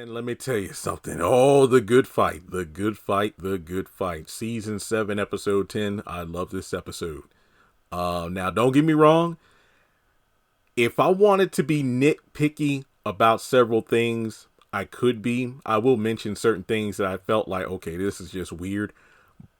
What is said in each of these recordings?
And let me tell you something. Oh, the good fight, the good fight, the good fight. Season 7, episode 10. I love this episode. Now, don't get me wrong. If I wanted to be nitpicky about several things, I could be. I will mention certain things that I felt like, okay, this is just weird.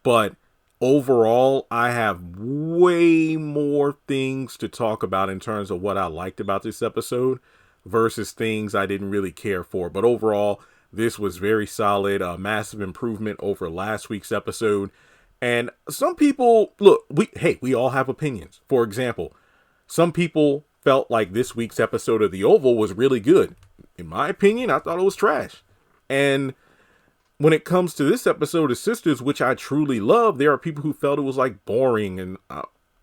But overall, I have way more things to talk about in terms of what I liked about this episode versus things I didn't really care for. But overall, this was very solid, a massive improvement over last week's episode. And some people, look, we all have opinions. For example, some people felt like this week's episode of The Oval was really good. In my opinion, I thought it was trash. And when it comes to this episode of Sistas, which I truly love, there are people who felt it was like boring, and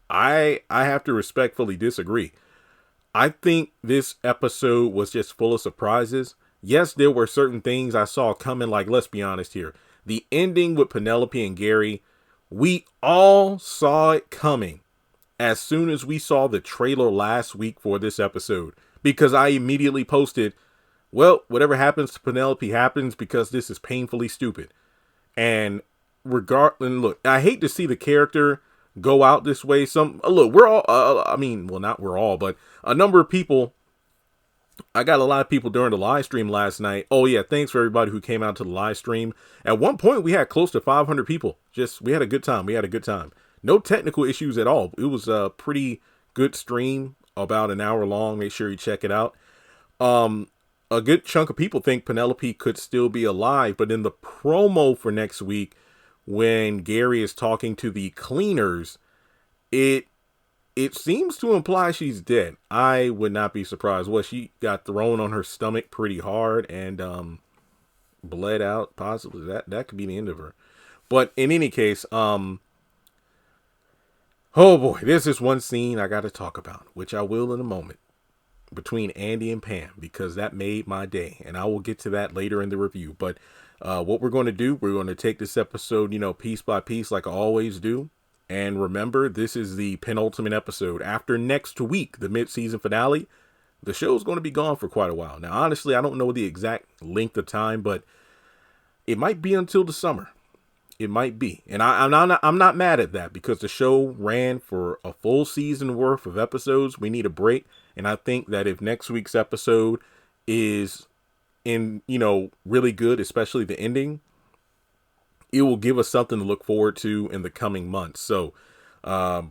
I have to respectfully disagree. I think this episode was just full of surprises. Yes, there were certain things I saw coming, like, let's be honest here. The ending with Penelope and Gary, we all saw it coming as soon as we saw the trailer last week for this episode, because I immediately posted, well, whatever happens to Penelope happens because this is painfully stupid. And look, I hate to see the character go out this way. Look, we're all, not we're all, but a number of people, I got a lot of people during the live stream last night. Oh yeah, thanks for everybody who came out to the live stream. At one point, we had close to 500 people. We had a good time. No technical issues at all. It was a pretty good stream, about an hour long. Make sure you check it out. A good chunk of people think Penelope could still be alive, but in the promo for next week, when Gary is talking to the cleaners, it seems to imply she's dead. I would not be surprised. Well, she got thrown on her stomach pretty hard and bled out, possibly. That could be the end of her. But in any case, oh boy, there's this one scene I got to talk about, which I will in a moment, between Andy and Pam, because that made my day, and I will get to that later in the review. But what we're going to do, we're going to take this episode, piece by piece, like I always do. And remember, this is the penultimate episode. After next week, the mid-season finale, the show's going to be gone for quite a while. Now, honestly, I don't know the exact length of time, but it might be until the summer. It might be. And I'm not mad at that, because the show ran for a full season worth of episodes. We need a break. And I think that if next week's episode is really good, especially the ending, it will give us something to look forward to in the coming months. So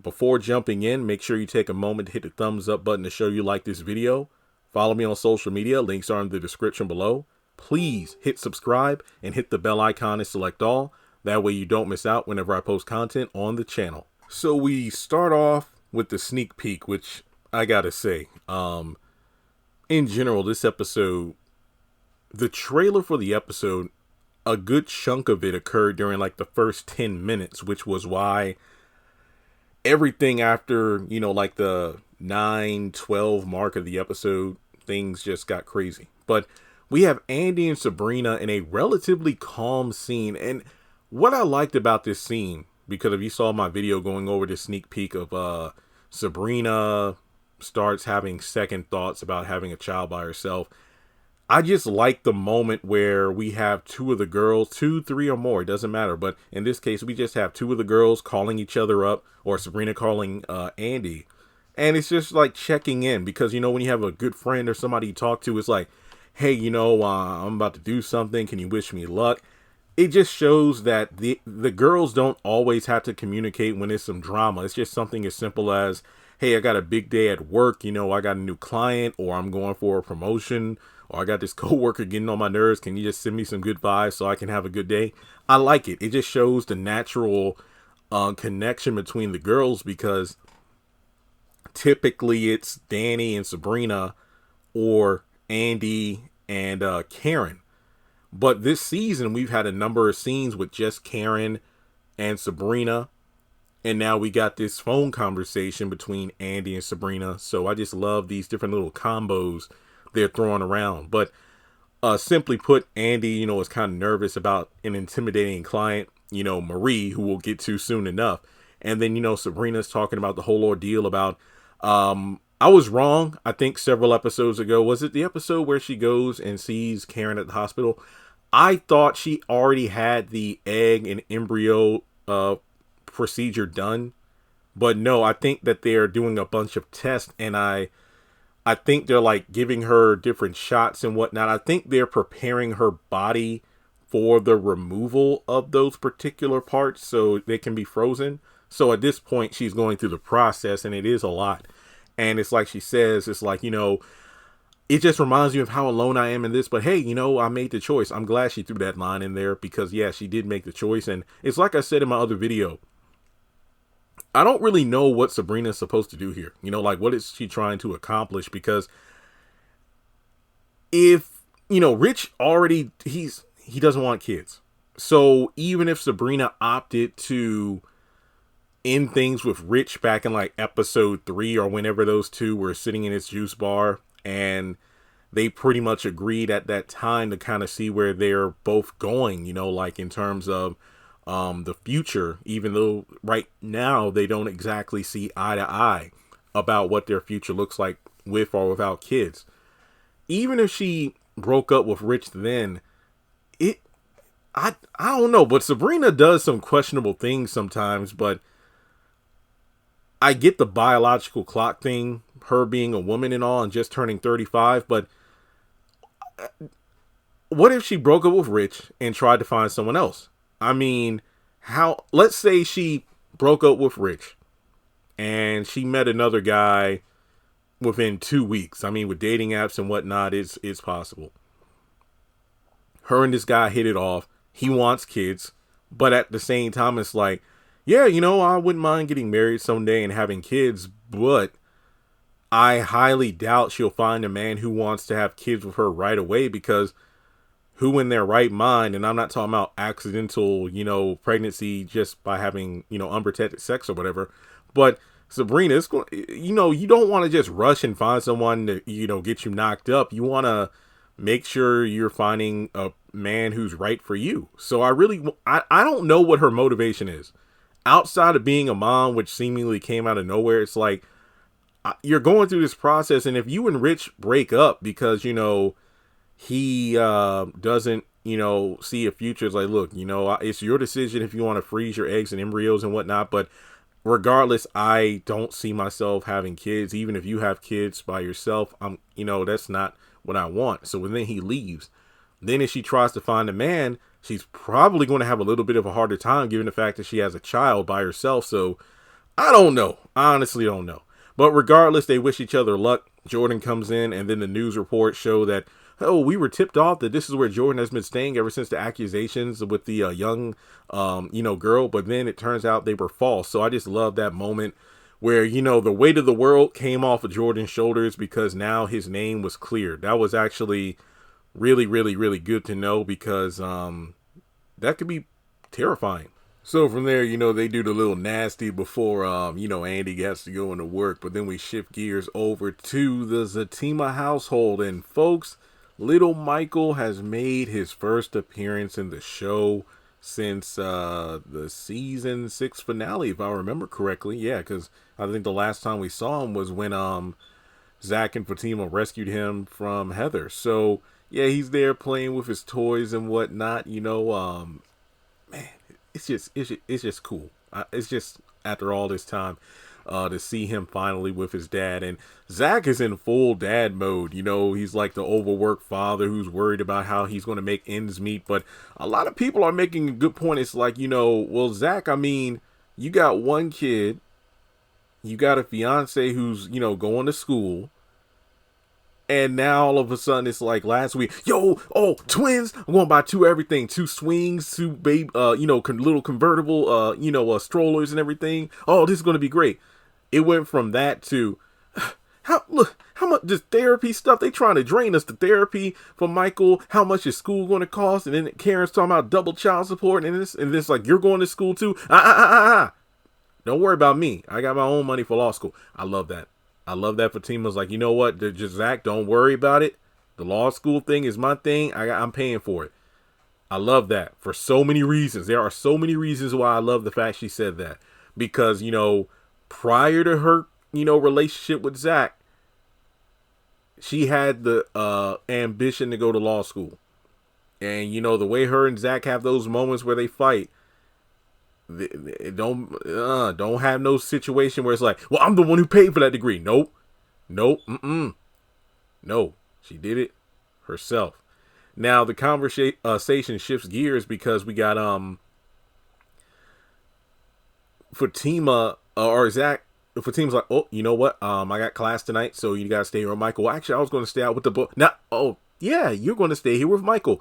before jumping in, make sure you take a moment to hit the thumbs up button to show you like this video. Follow me on social media. Links are in the description below. Please hit subscribe and hit the bell icon and select all. That way you don't miss out whenever I post content on the channel. So we start off with the sneak peek, which I gotta say, in general, this episode, the trailer for the episode, a good chunk of it occurred during like the first 10 minutes, which was why everything after, like the 9-12 mark of the episode, things just got crazy. But we have Andy and Sabrina in a relatively calm scene. And what I liked about this scene, because if you saw my video going over the sneak peek of Sabrina starts having second thoughts about having a child by herself, I just like the moment where we have two of the girls, 2, 3 or more, it doesn't matter. But in this case, we just have two of the girls calling each other up, or Sabrina calling Andy. And it's just like checking in, because, when you have a good friend or somebody you talk to, it's like, hey, I'm about to do something. Can you wish me luck? It just shows that the girls don't always have to communicate when there's some drama. It's just something as simple as, hey, I got a big day at work. I got a new client, or I'm going for a promotion, or I got this coworker getting on my nerves. Can you just send me some good vibes so I can have a good day? I like it. It just shows the natural connection between the girls, because typically it's Danny and Sabrina or Andy and Karen. But this season, we've had a number of scenes with just Karen and Sabrina. And now we got this phone conversation between Andy and Sabrina. So I just love these different little combos they're throwing around. But simply put, Andy, is kind of nervous about an intimidating client, Maurice, who we'll get to soon enough. And then, Sabrina's talking about the whole ordeal about I was wrong. I think several episodes ago, was it the episode where she goes and sees Karen at the hospital? I thought she already had the egg and embryo procedure done, but no, I think that they're doing a bunch of tests, and I think they're like giving her different shots and whatnot. I think they're preparing her body for the removal of those particular parts so they can be frozen. So at this point, she's going through the process, and it is a lot. And it's like she says, it's like, it just reminds you of how alone I am in this. But hey, I made the choice. I'm glad she threw that line in there because, yeah, she did make the choice. And it's like I said in my other video, I don't really know what Sabrina's supposed to do here. Like, what is she trying to accomplish? Because if, Rich already, he doesn't want kids. So even if Sabrina opted to end things with Rich back in like episode 3 or whenever those two were sitting in his juice bar, and they pretty much agreed at that time to kind of see where they're both going, like in terms of the future, even though right now they don't exactly see eye to eye about what their future looks like with or without kids. Even if she broke up with Rich then, I don't know, but Sabrina does some questionable things sometimes. But I get the biological clock thing, her being a woman and all and just turning 35, but what if she broke up with Rich and tried to find someone else? I mean, let's say she broke up with Rich and she met another guy within 2 weeks. I mean, with dating apps and whatnot, it's possible. Her and this guy hit it off. He wants kids, but at the same time, it's like, yeah, I wouldn't mind getting married someday and having kids, but I highly doubt she'll find a man who wants to have kids with her right away, because who in their right mind, and I'm not talking about accidental, pregnancy just by having, unprotected sex or whatever, but Sabrina, it's going, you don't want to just rush and find someone to, get you knocked up. You want to make sure you're finding a man who's right for you. So I don't know what her motivation is. Outside of being a mom, which seemingly came out of nowhere, it's like, you're going through this process, and if you and Rich break up because, he doesn't, see a future, it's like, look, it's your decision if you want to freeze your eggs and embryos and whatnot, but regardless, I don't see myself having kids. Even if you have kids by yourself, that's not what I want. So when then he leaves, then if she tries to find a man, she's probably going to have a little bit of a harder time given the fact that she has a child by herself. So I don't know. I honestly don't know. But regardless, they wish each other luck. Jordan comes in, and then the news reports show that, we were tipped off that this is where Jordan has been staying ever since the accusations with the young, girl. But then it turns out they were false. So I just love that moment where, the weight of the world came off of Jordan's shoulders because now his name was cleared. That was actually really, really, really good to know, because that could be terrifying. So from there, they do the little nasty before, Andy gets to go into work. But then we shift gears over to the Zatima household. And folks, little Michael has made his first appearance in the show since the season 6 finale, if I remember correctly. Yeah, because I think the last time we saw him was when Zach and Fatima rescued him from Heather. So yeah, he's there playing with his toys and whatnot. Man, it's just cool. It's just, after all this time, to see him finally with his dad. And Zach is in full dad mode. He's like the overworked father who's worried about how he's going to make ends meet. But a lot of people are making a good point. It's like, well, Zach, I mean, you got one kid, you got a fiance who's, going to school. And now all of a sudden it's like last week, twins, I'm going to buy 2 everything, 2 swings, 2 babe, little convertible, strollers and everything. Oh, this is going to be great. It went from that to, how much this therapy stuff, they trying to drain us, the therapy for Michael, how much is school going to cost? And then Karen's talking about double child support and this like, you're going to school too? Don't worry about me. I got my own money for law school. I love that. I love that Fatima's like, you know what, just Zach, don't worry about it. The law school thing is my thing. I'm paying for it. I love that for so many reasons. There are so many reasons why I love the fact she said that. Because, prior to her, relationship with Zach, she had the ambition to go to law school. And, you know, the way her and Zach have those moments where they fight, don't have no situation where it's like, well, I'm the one who paid for that degree. Nope. No, she did it herself. Now the conversation shifts gears because we got Fatima or Zach. Fatima's like, oh, you know what? I got class tonight, so you gotta stay here with Michael. Well, actually, I was going to stay out with the boy. Now, oh yeah, you're going to stay here with Michael.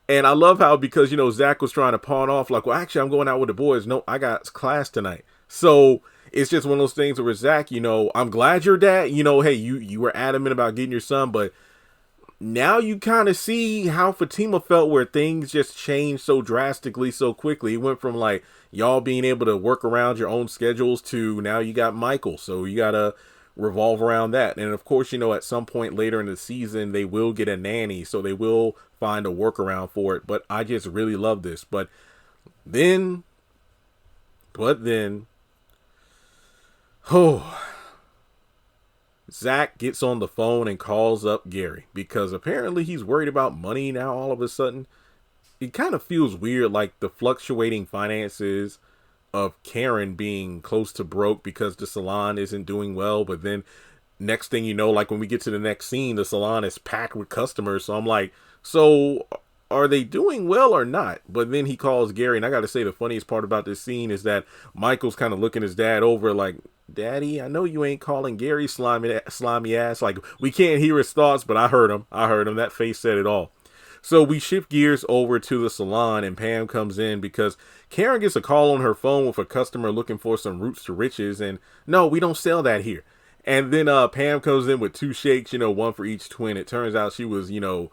And I love how, because, you know, Zach was trying to pawn off like, well, actually, I'm going out with the boys. No, I got class tonight. So it's just one of those things where Zach, you know, I'm glad your dad, you know, hey, you were adamant about getting your son, but now you kind of see how Fatima felt, where things just changed so drastically, so quickly. It went from like y'all being able to work around your own schedules to now you got Michael. So you got to revolve around that. And of course, you know, at some point later in the season, they will get a nanny. So they will find a workaround for it. But I just really love this. But then, oh, Zach gets on the phone and calls up Gary because apparently he's worried about money now all of a sudden. It kind of feels weird, like the fluctuating finances of Karen being close to broke because the salon isn't doing well. But then next thing you know, like when we get to the next scene, the salon is packed with customers. So I'm like, so are they doing well or not? But then he calls Gary, and I got to say the funniest part about this scene is that Michael's kind of looking his dad over like, Daddy, I know you ain't calling Gary slimy ass. Like, we can't hear his thoughts, but I heard him. That face said it all. So we shift gears over to the salon, and Pam comes in because Karen gets a call on her phone with a customer looking for some roots to riches. And no, we don't sell that here. And then Pam comes in with 2 shakes, you know, one for each twin. It turns out she was, you know,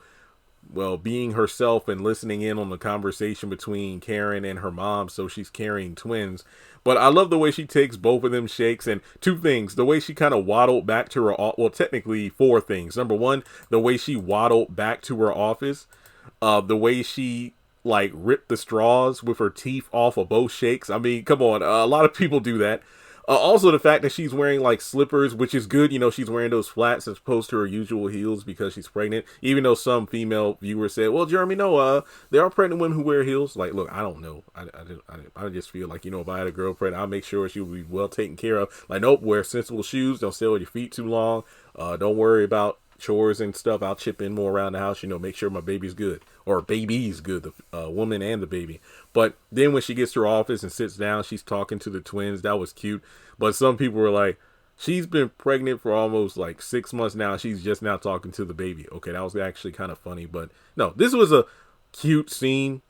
well, being herself and listening in on the conversation between Karen and her mom. So she's carrying twins. But I love the way she takes both of them shakes. And 2 things, the way she kind of waddled back to her, well, technically 4 things. Number 1, the way she waddled back to her office. The way she like ripped the straws with her teeth off of both shakes. I mean, come on. A lot of people do that. Also, the fact that she's wearing like slippers, which is good. You know, she's wearing those flats as opposed to her usual heels because she's pregnant. Even though some female viewers said, well, Jeremy, no, there are pregnant women who wear heels. Like, look, I don't know. I just feel like, you know, if I had a girlfriend, I'll make sure she will be well taken care of. Like, nope, wear sensible shoes. Don't stay with your feet too long. Don't worry about chores and stuff. I'll chip in more around the house, you know, make sure my baby's good, or baby's good, the woman and the baby. But then when she gets to her office and sits down, she's talking to the twins. That was cute. But some people were like, she's been pregnant for almost like 6 months now. She's just now talking to the baby. Okay, that was actually kind of funny. But no, this was a cute scene.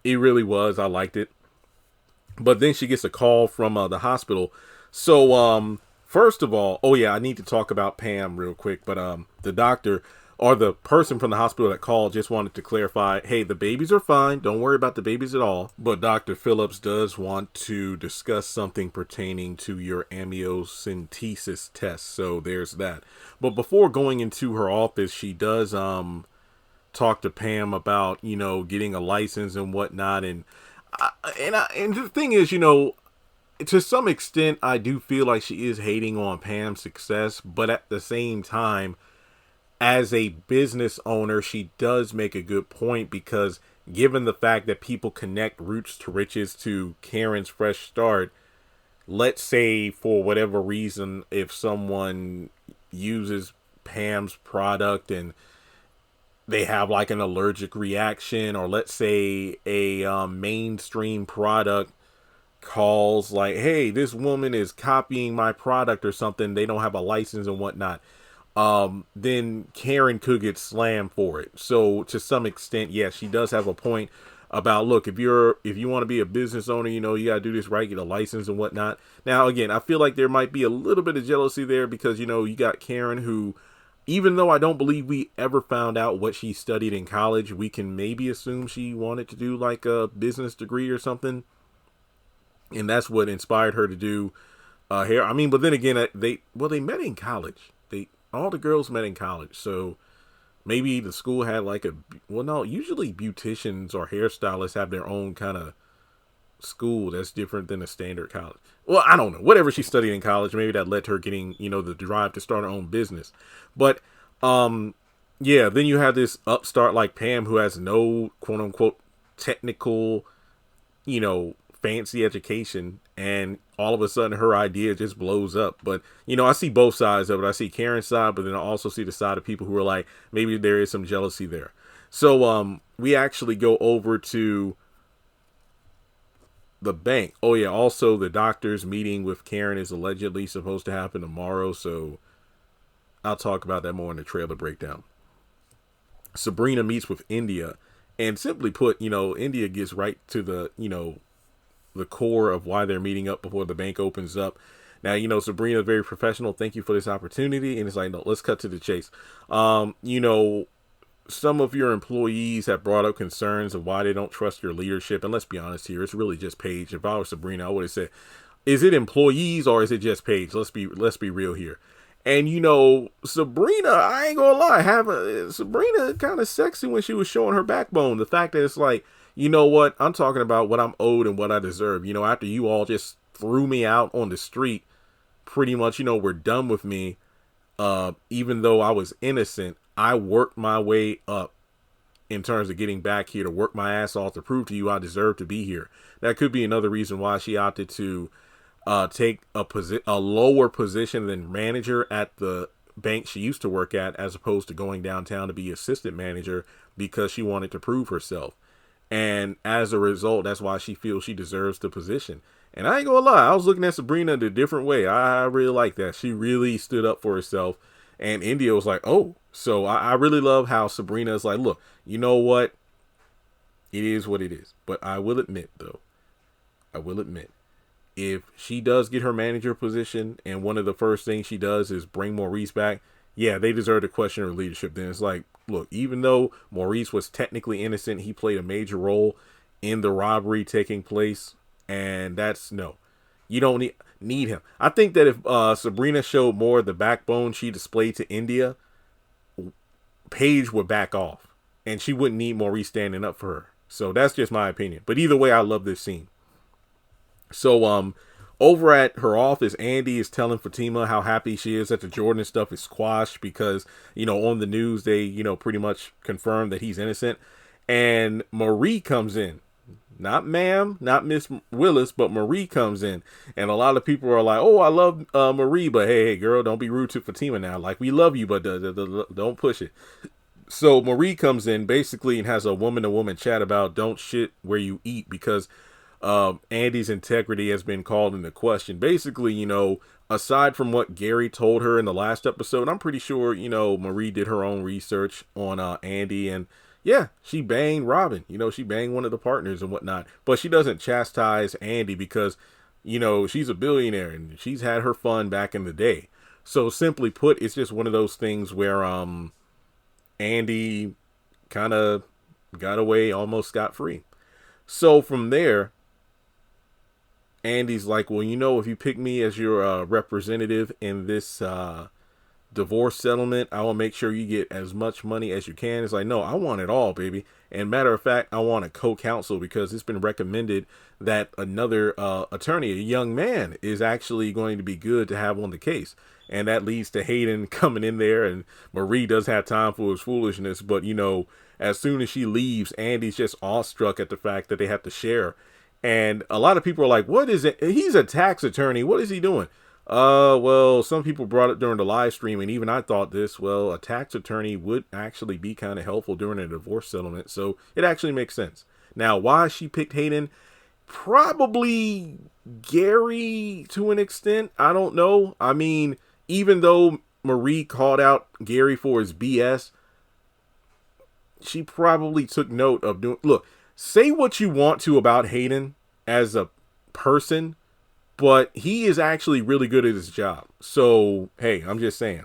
It really was. I liked it. But then she gets a call from the hospital. So first of all, oh yeah, I need to talk about Pam real quick. But the doctor or the person from the hospital that called just wanted to clarify, hey, the babies are fine. Don't worry about the babies at all. But Dr. Phillips does want to discuss something pertaining to your amniocentesis test. So there's that. But before going into her office, she does talk to Pam about, you know, getting a license and whatnot. And the thing is, you know, to some extent, I do feel like she is hating on Pam's success. But at the same time, as a business owner, she does make a good point, because given the fact that people connect roots to riches to Karen's fresh start, let's say for whatever reason, if someone uses Pam's product and they have like an allergic reaction, or let's say a mainstream product calls like, hey, this woman is copying my product or something, they don't have a license and whatnot, then Karen could get slammed for it. So to some extent, yes, she does have a point about, look, if you want to be a business owner, you know, you got to do this right, get a license and whatnot. Now, again, I feel like there might be a little bit of jealousy there, because, you know, you got Karen who, even though I don't believe we ever found out what she studied in college, we can maybe assume she wanted to do like a business degree or something. And that's what inspired her to do hair. I mean, but then again, they met in college. All the girls met in college, so maybe the school had like usually beauticians or hairstylists have their own kind of school that's different than a standard college. Well, I don't know. Whatever she studied in college, maybe that led to her getting, you know, the drive to start her own business. But Yeah, then you have this upstart like Pam who has no quote unquote technical, fancy education, and all of a sudden her idea just blows up. But I see both sides of it. I see Karen's side, but then I also see the side of people who are like, maybe there is some jealousy there. So we actually go over to the bank. Oh yeah, also the doctor's meeting with Karen is allegedly supposed to happen tomorrow, so I'll talk about that more in the trailer breakdown. Sabrina meets with India, and simply put, India gets right to the core of why they're meeting up before the bank opens up. Now, Sabrina is very professional. Thank you for this opportunity. And it's like, no, let's cut to the chase. Some of your employees have brought up concerns of why they don't trust your leadership. And let's be honest here, it's really just Paige. If I was Sabrina, I would have said, is it employees or is it just Paige? Let's be real here. And Sabrina, I ain't gonna lie, Sabrina kind of sexy when she was showing her backbone. The fact that it's like, you know what, I'm talking about what I'm owed and what I deserve. After you all just threw me out on the street, pretty much, we're done with me. Even though I was innocent, I worked my way up in terms of getting back here to work my ass off to prove to you I deserve to be here. That could be another reason why she opted to take a lower position than manager at the bank she used to work at, as opposed to going downtown to be assistant manager, because she wanted to prove herself. And as a result, that's why she feels she deserves the position. And I ain't gonna lie, I was looking at Sabrina in a different way. I really like that. She really stood up for herself. And India was like, oh. So I really love how Sabrina is like, look, you know what? It is what it is. But I will admit, if she does get her manager position and one of the first things she does is bring Maurice back, yeah, they deserve to question her leadership. Then it's like, look, even though Maurice was technically innocent, he played a major role in the robbery taking place. And that's no, you don't need him. I think that if Sabrina showed more of the backbone she displayed to India, Paige would back off and she wouldn't need Maurice standing up for her. So that's just my opinion. But either way, I love this scene. So over at her office, Andy is telling Fatima how happy she is that the Jordan stuff is squashed because, on the news, they, pretty much confirmed that he's innocent. And Marie comes in. Not ma'am, not Miss Willis, but Marie comes in. And a lot of people are like, oh, I love Marie, but hey, girl, don't be rude to Fatima now. Like, we love you, but don't push it. So Marie comes in basically and has a woman-to-woman chat about don't shit where you eat, because Andy's integrity has been called into question. Basically, aside from what Gary told her in the last episode, I'm pretty sure, Marie did her own research on Andy, and yeah, she banged Robin. She banged one of the partners and whatnot. But she doesn't chastise Andy because, she's a billionaire and she's had her fun back in the day. So simply put, it's just one of those things where Andy kind of got away almost scot-free. So from there, Andy's like, well, if you pick me as your representative in this divorce settlement, I will make sure you get as much money as you can. It's like, no, I want it all, baby. And matter of fact, I want a co-counsel because it's been recommended that another attorney, a young man, is actually going to be good to have on the case. And that leads to Hayden coming in there, and Marie does have time for his foolishness. But, as soon as she leaves, Andy's just awestruck at the fact that they have to share. And a lot of people are like, what is it? He's a tax attorney. What is he doing? Well, some people brought it during the live stream, and even I thought this, well, a tax attorney would actually be kind of helpful during a divorce settlement. So it actually makes sense. Now, why she picked Hayden? Probably Gary to an extent. I don't know. I mean, even though Marie called out Gary for his BS, she probably took note of doing, look, say what you want to about Hayden as a person, but he is actually really good at his job. So, hey, I'm just saying.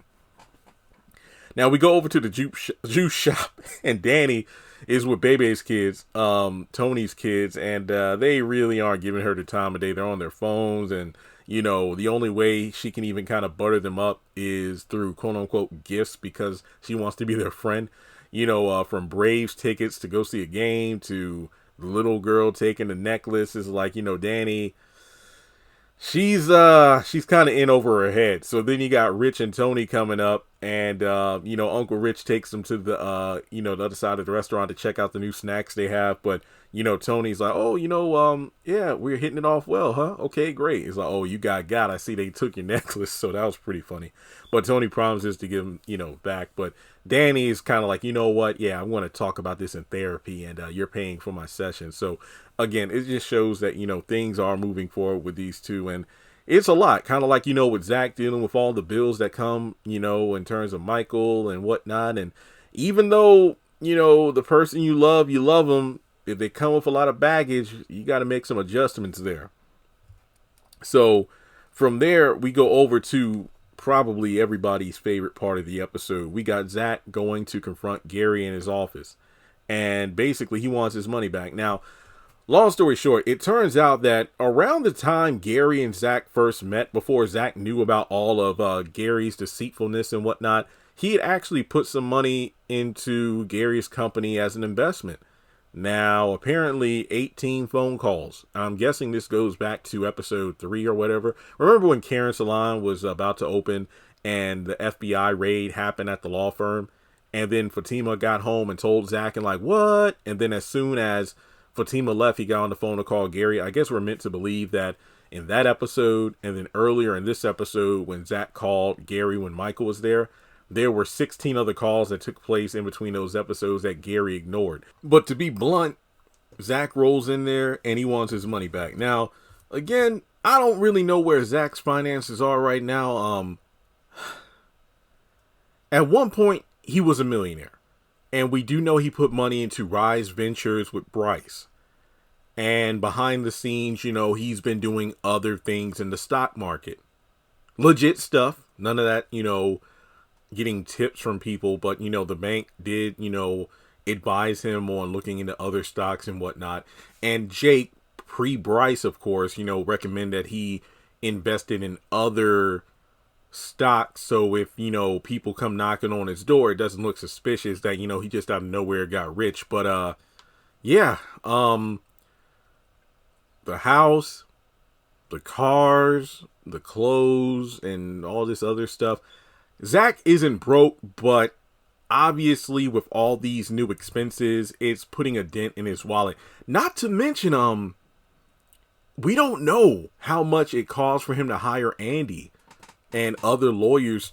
Now we go over to the juice shop, and Danny is with Bebe's kids, Tony's kids, and they really aren't giving her the time of day. They're on their phones, and, the only way she can even kind of butter them up is through quote-unquote gifts because she wants to be their friend. From Braves tickets to go see a game to the little girl taking the necklace. Is like, Danny, she's kind of in over her head. So then you got Rich and Tony coming up, and Uncle Rich takes them to the the other side of the restaurant to check out the new snacks they have. But Tony's like, oh, yeah, we're hitting it off well, huh? Okay, great. He's like, oh, you got I see they took your necklace. So that was pretty funny. But Tony promises to give him back. But Danny is kind of like, you know what? Yeah, I want to talk about this in therapy, and you're paying for my session. So again, it just shows that things are moving forward with these two, and it's a lot. Kind of like with Zach dealing with all the bills that come, in terms of Michael and whatnot. And even though the person you love them, if they come with a lot of baggage, you got to make some adjustments there. So from there, we go over to probably everybody's favorite part of the episode. We got Zach going to confront Gary in his office, and basically he wants his money back. Now, long story short, it turns out that around the time Gary and Zach first met, before Zach knew about all of Gary's deceitfulness and whatnot, he had actually put some money into Gary's company as an investment. Now, apparently 18 phone calls. I'm guessing this goes back to episode 3 or whatever. Remember when Karen's salon was about to open and the FBI raid happened at the law firm? And then Fatima got home and told Zach and like, what? And then as soon as Fatima left, he got on the phone to call Gary. I guess we're meant to believe that in that episode and then earlier in this episode when Zach called Gary when Michael was there were 16 other calls that took place in between those episodes that Gary ignored. But to be blunt, Zach rolls in there and he wants his money back. Now, again, I don't really know where Zach's finances are right now. At one point, he was a millionaire. And we do know he put money into Rise Ventures with Bryce. And behind the scenes, he's been doing other things in the stock market. Legit stuff. None of that, getting tips from people. But, the bank did, advise him on looking into other stocks and whatnot. And Jake, pre-Bryce, of course, recommend that he invested in other stocks. So if, people come knocking on his door, it doesn't look suspicious that, he just out of nowhere got rich. But, yeah, the house, the cars, the clothes, and all this other stuff. Zach isn't broke, but obviously with all these new expenses, it's putting a dent in his wallet. Not to mention, we don't know how much it costs for him to hire Andy and other lawyers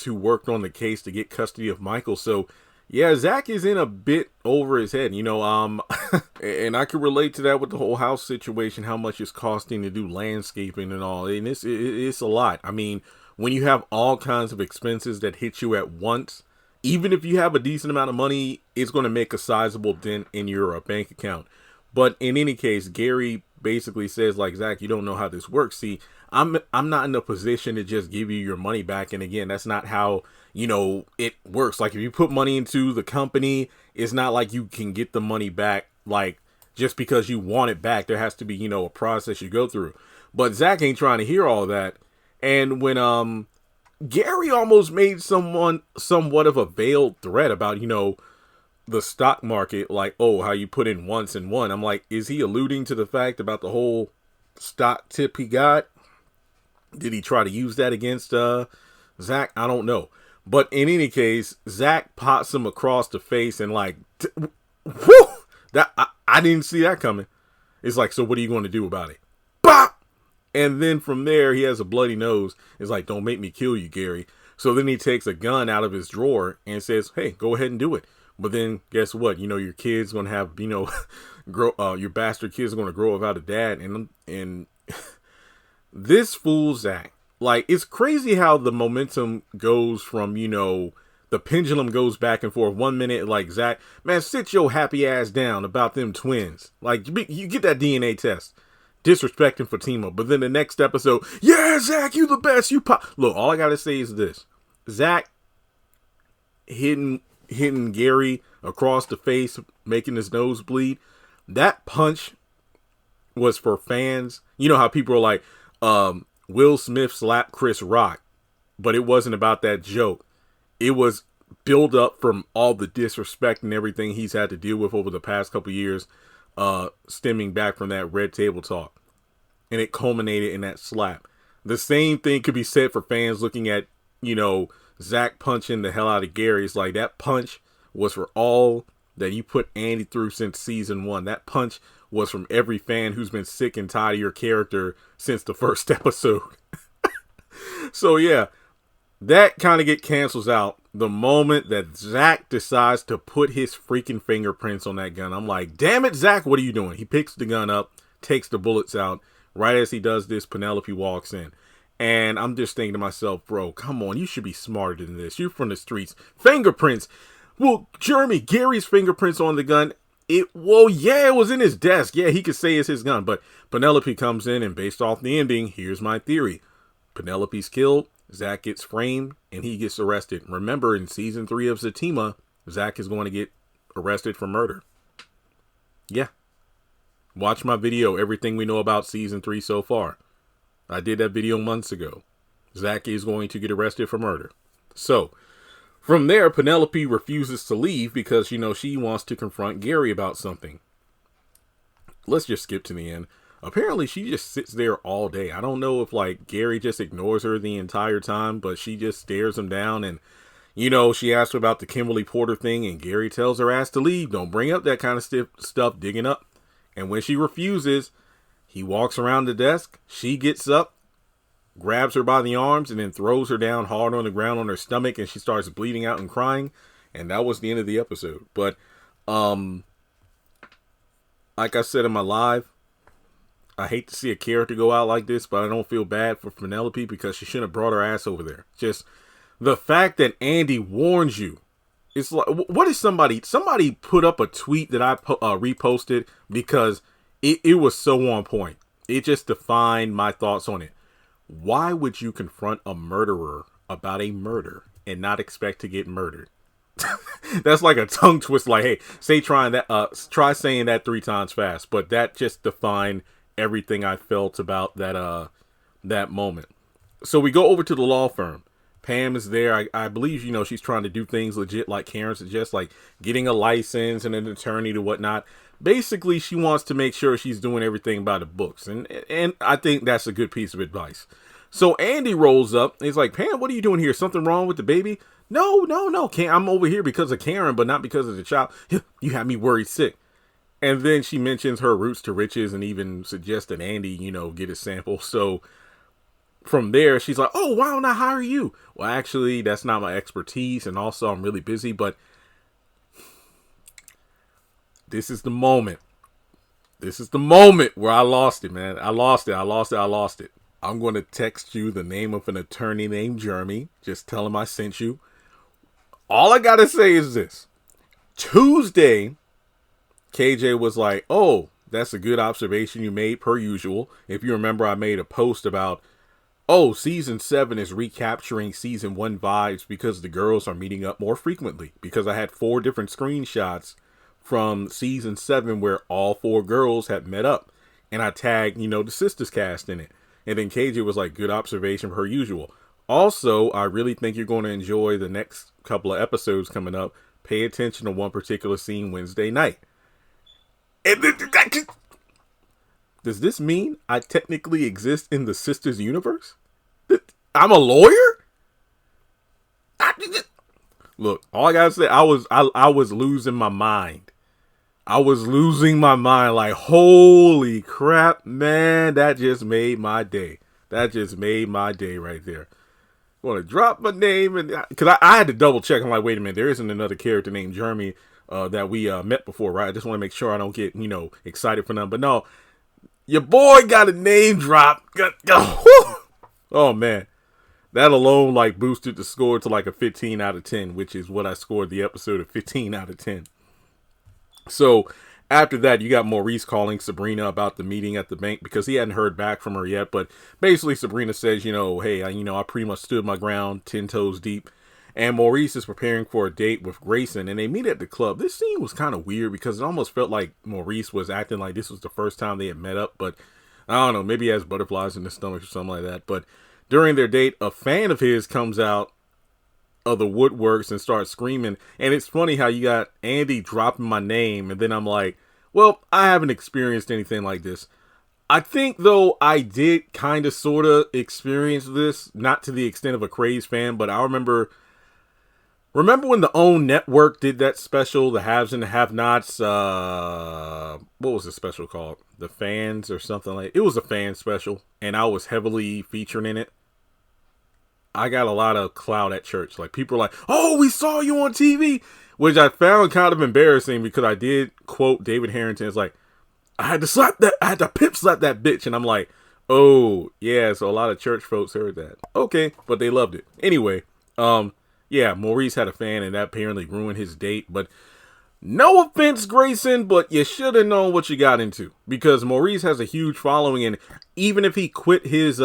who worked on the case to get custody of Michael. So yeah, Zach is in a bit over his head, and I can relate to that with the whole house situation, how much it's costing to do landscaping and all. And it's a lot. I mean, when you have all kinds of expenses that hit you at once, even if you have a decent amount of money, it's going to make a sizable dent in your bank account. But in any case, Gary basically says, like, Zach, you don't know how this works. See, I'm not in a position to just give you your money back. And again, that's not how, it works. Like, if you put money into the company, it's not like you can get the money back, like, just because you want it back. There has to be, a process you go through. But Zach ain't trying to hear all that. And when Gary almost made somewhat of a veiled threat about, the stock market, like, oh, how you put in once and one. I'm like, is he alluding to the fact about the whole stock tip he got? Did he try to use that against Zach? I don't know. But in any case, Zach pops him across the face and like, whoo! That I didn't see that coming. It's like, so what are you going to do about it? Bop! And then from there, he has a bloody nose. It's like, don't make me kill you, Gary. So then he takes a gun out of his drawer and says, hey, go ahead and do it. But then guess what? Your kid's going to have, your bastard kids are going to grow up without a dad. And this fools Zach. Like, it's crazy how the momentum goes from, the pendulum goes back and forth. 1 minute, like, Zach, man, sit your happy ass down about them twins. Like, you get that DNA test. Disrespecting Fatima. But then the next episode, yeah, Zach, you the best. You pop. Look, all I got to say is this. Zach hitting Gary across the face, making his nose bleed. That punch was for fans. You know how people are like, Will Smith slapped Chris Rock, but it wasn't about that joke. It was build up from all the disrespect and everything he's had to deal with over the past couple years, stemming back from that red table talk. and it culminated in that slap. The same thing could be said for fans looking at, Zach punching the hell out of Gary. It's like that punch was for all that you put Andy through since season 1. That punch was from every fan who's been sick and tired of your character since the first episode. So yeah, that kind of cancels out the moment that Zach decides to put his freaking fingerprints on that gun. I'm like, damn it, Zach, what are you doing? He picks the gun up, takes the bullets out. Right as he does this, Penelope walks in. And I'm just thinking to myself, bro, come on, you should be smarter than this. You're from the streets. Fingerprints. Well, Gary's fingerprints on the gun. It was in his desk. Yeah, he could say it's his gun. But Penelope comes in, and based off the ending, here's my theory. Penelope's killed, Zach gets framed, and he gets arrested. Remember, in season 3 of Zatima, Zach is going to get arrested for murder. Yeah. Watch my video, everything we know about season 3 so far. I did that video months ago. Zach is going to get arrested for murder. So, from there, Penelope refuses to leave because, she wants to confront Gary about something. Let's just skip to the end. Apparently, she just sits there all day. I don't know if, Gary just ignores her the entire time, but she just stares him down. And, she asks her about the Kimberly Porter thing, and Gary tells her ass to leave. Don't bring up that kind of stuff digging up. And when she refuses, he walks around the desk. She gets up, grabs her by the arms, and then throws her down hard on the ground on her stomach, and she starts bleeding out and crying. And that was the end of the episode. But, like I said in my live, I hate to see a character go out like this, but I don't feel bad for Penelope because she shouldn't have brought her ass over there. Just the fact that Andy warns you. It's like, what is somebody put up a tweet that I reposted because it was so on point. It just defined my thoughts on it. Why would you confront a murderer about a murder and not expect to get murdered? That's like a tongue twist. Like, hey, try saying that 3 times fast. But that just defined everything I felt about that moment. So we go over to the law firm. Pam is there. I believe, she's trying to do things legit, like Karen suggests, like getting a license and an attorney to whatnot. Basically, she wants to make sure she's doing everything by the books. And I think that's a good piece of advice. So Andy rolls up. He's like, Pam, what are you doing here? Something wrong with the baby? No. I'm over here because of Karen, but not because of the child. You have me worried sick. And then she mentions her roots to riches and even suggests that Andy, get a sample. So from there, she's like, oh, why don't I hire you? Well, actually, that's not my expertise. And also, I'm really busy. But this is the moment. This is the moment where I lost it, man. I lost it. I'm going to text you the name of an attorney named Jeremy. Just tell him I sent you. All I got to say is this. Tuesday, KJ was like, oh, that's a good observation you made, per usual. If you remember, I made a post about, season 7 is recapturing season 1 vibes because the girls are meeting up more frequently. Because I had 4 different screenshots from season 7 where all 4 girls had met up. And I tagged, the Sistas cast in it. And then KJ was like, good observation, per usual. Also, I really think you're going to enjoy the next couple of episodes coming up. Pay attention to one particular scene Wednesday night. And does this mean I technically exist in the Sistas universe? I'm a lawyer? Look, all I gotta say, I was losing my mind. I was losing my mind. Like, holy crap, man, that just made my day. That just made my day right there. I'm gonna drop my name, and because I had to double check. I'm like, wait a minute, there isn't another character named Jeremy that we met before, right? I just want to make sure I don't get, excited for them. But no, your boy got a name drop. Oh, man. That alone, boosted the score to a 15 out of 10, which is what I scored the episode of 15 out of 10. So, after that, you got Maurice calling Sabrina about the meeting at the bank because he hadn't heard back from her yet. But basically, Sabrina says, hey, I pretty much stood my ground 10 toes deep. And Maurice is preparing for a date with Grayson, and they meet at the club. This scene was kind of weird because it almost felt like Maurice was acting like this was the first time they had met up. But I don't know, maybe he has butterflies in his stomach or something like that. But during their date, a fan of his comes out of the woodworks and starts screaming. And it's funny how you got Andy dropping my name, and then I'm like, well, I haven't experienced anything like this. I think, though, I did kind of sort of experience this, not to the extent of a craze fan, but I remember when the OWN network did that special, the haves and the have-nots. What was the special called? The Fans or something like it was a fan special, and I was heavily featured in it. I got a lot of clout at church. Like, people are like, "Oh, we saw you on TV," which I found kind of embarrassing because I did quote David Harrington. It's like, I had to pimp slap that bitch. And I'm like, oh, yeah. So a lot of church folks heard that. Okay. But they loved it. Anyway, yeah, Maurice had a fan and that apparently ruined his date. But no offense, Grayson, but you should have known what you got into, because Maurice has a huge following. And even if he quit his,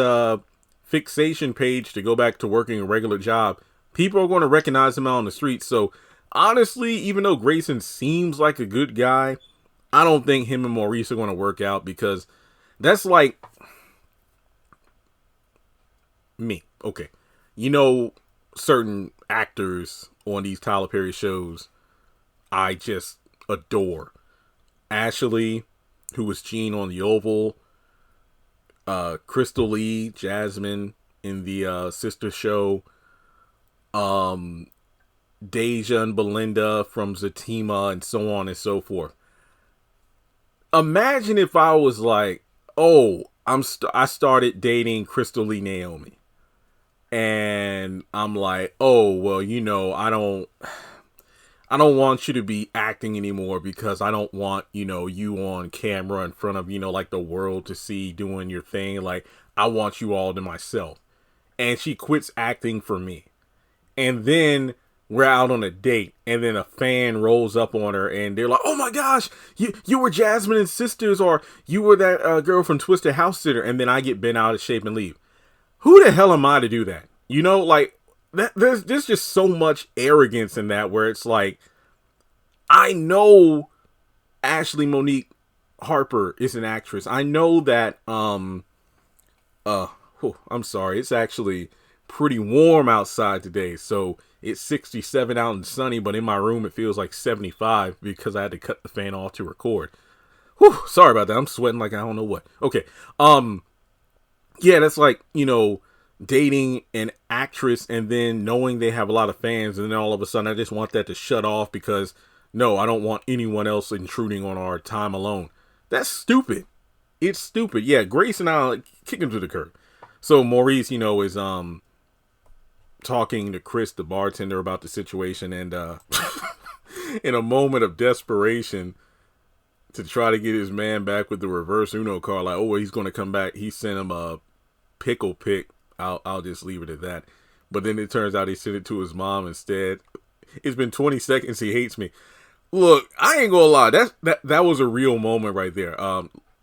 fixation page to go back to working a regular job, people are going to recognize him out on the street. So honestly, even though Grayson seems like a good guy, I don't think him and Maurice are going to work out, because that's like me. Okay. You know, certain actors on these Tyler Perry shows I just adore. Ashley, who was Jean on The Oval, Crystal Lee, Jasmine in the Sistas show, Deja and Belinda from Zatima, and so on and so forth. Imagine if I was like, oh, I started dating Crystal Lee Naomi, and I'm like, oh, well, you know, I don't want you to be acting anymore, because I don't want, you know, you on camera in front of, you know, like the world to see doing your thing. Like, I want you all to myself. And she quits acting for me. And then we're out on a date, and then a fan rolls up on her and they're like, oh my gosh, you were Jasmine and Sisters, or you were that girl from Twisted House Sitter. And then I get bent out of shape and leave. Who the hell am I to do that? You know, like, there's just so much arrogance in that, where it's like, I know Ashley Monique Harper is an actress. I know that, I'm sorry, it's actually pretty warm outside today. So it's 67 out and sunny, but in my room it feels like 75 because I had to cut the fan off to record. Whew, sorry about that. I'm sweating like I don't know what. Okay. Yeah, that's like, you know, dating an actress and then knowing they have a lot of fans, and then all of a sudden I just want that to shut off because, no, I don't want anyone else intruding on our time alone. That's stupid. It's stupid. Yeah, Grace and I kick him to the curb. So Maurice, you know, is talking to Chris, the bartender, about the situation, and in a moment of desperation to try to get his man back with the reverse Uno card, like, oh, he's going to come back. He sent him a pickle pick. I'll just leave it at that. But then it turns out he sent it to his mom instead. It's been 20 seconds. He hates me. Look, I ain't gonna lie. That was a real moment right there.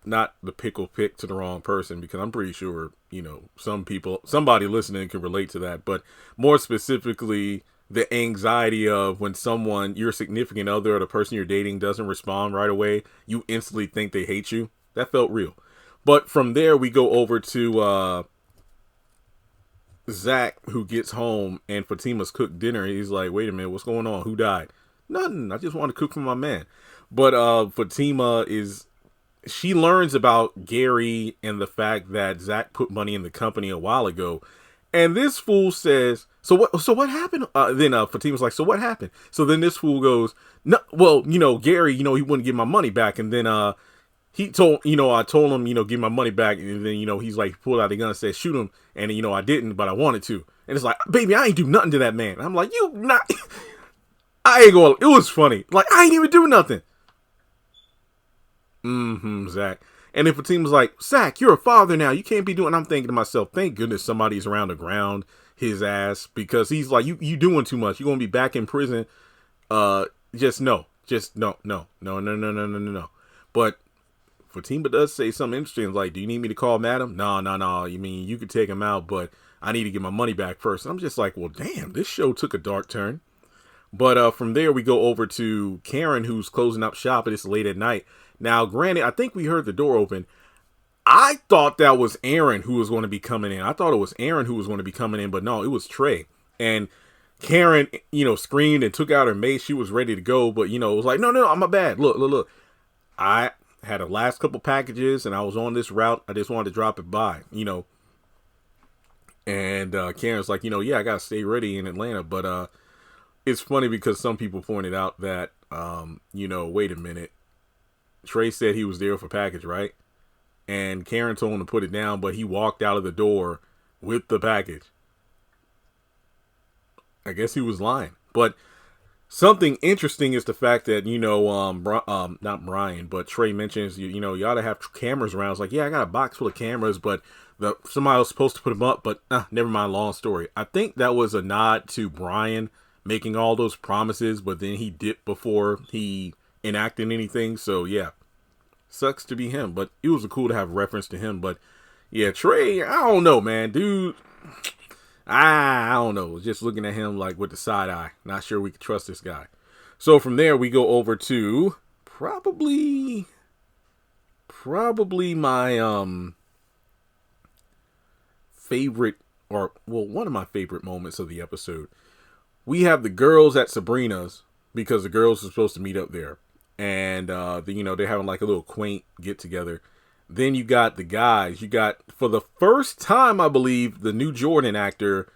Not the pickle pick to the wrong person, because I'm pretty sure, you know, somebody listening can relate to that. But more specifically, the anxiety of when someone, your significant other or the person you're dating, doesn't respond right away, you instantly think they hate you. That felt real. But from there, we go over to Zach, who gets home and Fatima's cooked dinner. He's like, wait a minute, what's going on? Who died? Nothing. I just want to cook for my man. But Fatima she learns about Gary and the fact that Zach put money in the company a while ago. And this fool says, so what happened? Then Fatima's like, so what happened? So then this fool goes, no, well, you know, Gary, you know, he wouldn't give my money back. And then he told, you know, I told him, you know, give my money back. And then, you know, he's like, pulled out a gun and said, shoot him. And, you know, I didn't, but I wanted to. And it's like, baby, I ain't do nothing to that man. And I'm like, you not... I ain't going. It was funny. Like, I ain't even do nothing. Zach. And then Fatima's like, Zach, you're a father now. You can't be doing. I'm thinking to myself, thank goodness somebody's around to ground his ass, because he's like, you doing too much. You're gonna be back in prison. Just no. But Fatima does say something interesting. Like, do you need me to call madam? No. You mean you could take him out, but I need to get my money back first. And I'm just like, well, damn, this show took a dark turn. But from there, we go over to Karen, who's closing up shop, and it's late at night. Now, granted, I think we heard the door open. I thought that was Aaron who was going to be coming in. But no, it was Trey. And Karen, you know, screamed and took out her mace. She was ready to go, but, you know, it was like, no, I'm my bad. Look. had a last couple packages and I was on this route. I just wanted to drop it by, and Karen's like, yeah, I got to stay ready in Atlanta. But it's funny because some people pointed out that, wait a minute. Trey said he was there for package, right? And Karen told him to put it down, but he walked out of the door with the package. I guess he was lying. But something interesting is the fact that, not Brian, but Trey mentions, you ought to have cameras around. It's like, yeah, I got a box full of cameras, but somebody was supposed to put them up, but never mind, long story. I think that was a nod to Brian making all those promises, but then he dipped before he enacted anything. So, yeah, sucks to be him, but it was cool to have reference to him. But, yeah, Trey, I don't know, man. Dude, I don't know. Just looking at him like with the side eye. Not sure we can trust this guy. So from there, we go over to probably my favorite, or one of my favorite moments of the episode. We have the girls at Sabrina's because the girls are supposed to meet up there, and they're having like a little quaint get together. Then you got the guys. You got, for the first time, I believe, the new Jordan actor,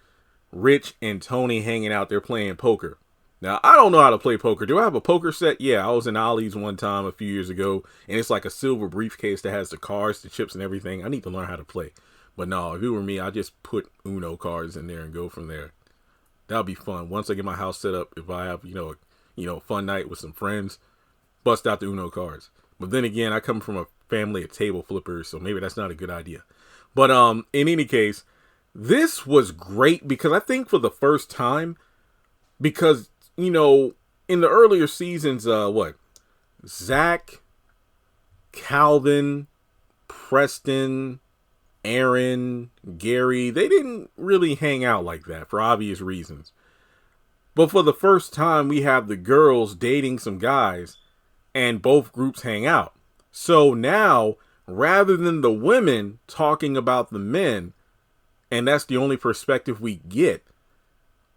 Rich and Tony, hanging out there playing poker. Now, I don't know how to play poker. Do I have a poker set? Yeah, I was in Ollie's one time a few years ago, and it's like a silver briefcase that has the cards, the chips, and everything. I need to learn how to play. But no, if it were me, I'd just put Uno cards in there and go from there. That'll be fun. Once I get my house set up, if I have, a fun night with some friends, bust out the Uno cards. But then again, I come from a family of table flippers, so maybe that's not a good idea. But in any case, this was great because I think for the first time, because, in the earlier seasons, Zach, Calvin, Preston, Aaron, Gary, they didn't really hang out like that for obvious reasons. But for the first time, we have the girls dating some guys and both groups hang out. So now, rather than the women talking about the men, and that's the only perspective we get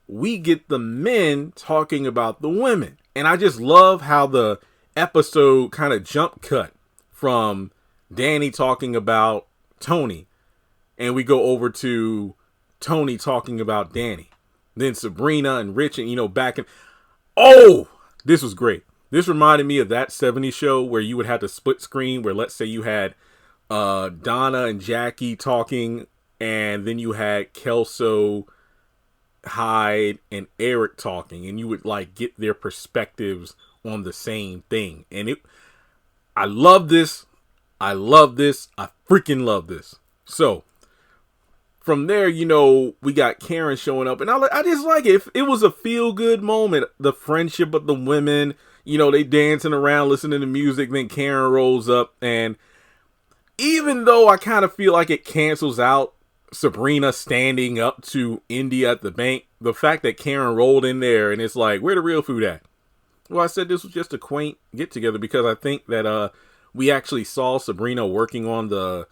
the men talking about the women. And I just love how the episode kind of jump cut from Danny talking about Tony, and we go over to Tony talking about Danny. Then Sabrina and Rich, and back in. Oh, this was great. This reminded me of that 70s show where you would have the split screen where, let's say, you had Donna and Jackie talking, and then you had Kelso, Hyde, and Eric talking, and you would get their perspectives on the same thing. And I love this. I freaking love this. So from there, we got Karen showing up, and I just like it. It was a feel-good moment. The friendship of the women, they dancing around, listening to music. Then Karen rolls up, and even though I kind of feel like it cancels out Sabrina standing up to India at the bank, the fact that Karen rolled in there, and it's like, where the real food at? Well, I said this was just a quaint get-together because I think that we actually saw Sabrina working on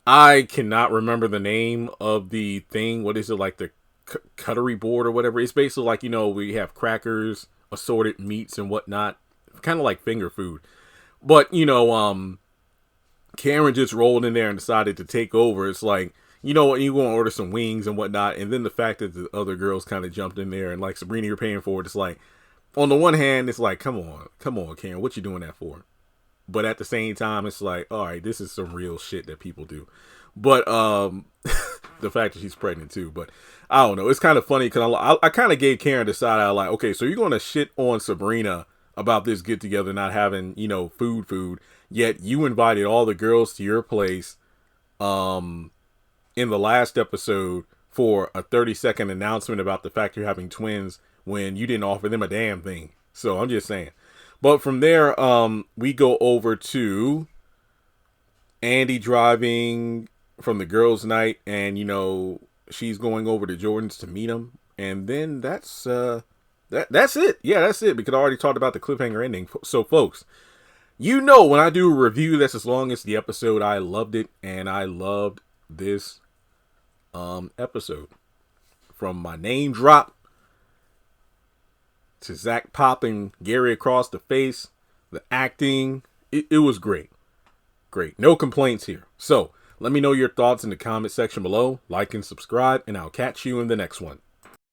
I cannot remember the name of the thing. What is it, like the cutlery board or whatever? It's basically like, we have crackers, assorted meats and whatnot, kind of like finger food. But, Karen just rolled in there and decided to take over. It's like, you know what, you want to order some wings and whatnot. And then the fact that the other girls kind of jumped in there and like, Sabrina, you're paying for it. It's like, on the one hand, it's like, come on, Karen, what you doing that for? But at the same time, it's like, all right, this is some real shit that people do. But the fact that she's pregnant too. But I don't know. It's kind of funny because I kind of gave Karen the side eye, like, okay, so you're going to shit on Sabrina about this get together not having, food, yet you invited all the girls to your place in the last episode for a 30-second announcement about the fact you're having twins when you didn't offer them a damn thing. So I'm just saying. But from there, we go over to Andy driving from the girls' night, and she's going over to Jordan's to meet him, and then that's it. Yeah, that's it. Because I already talked about the cliffhanger ending. So, folks, when I do a review that's as long as the episode, I loved it, and I loved this episode. From my name drop to Zach popping Gary across the face, the acting, it was great. Great. No complaints here. So let me know your thoughts in the comment section below. Like and subscribe, and I'll catch you in the next one.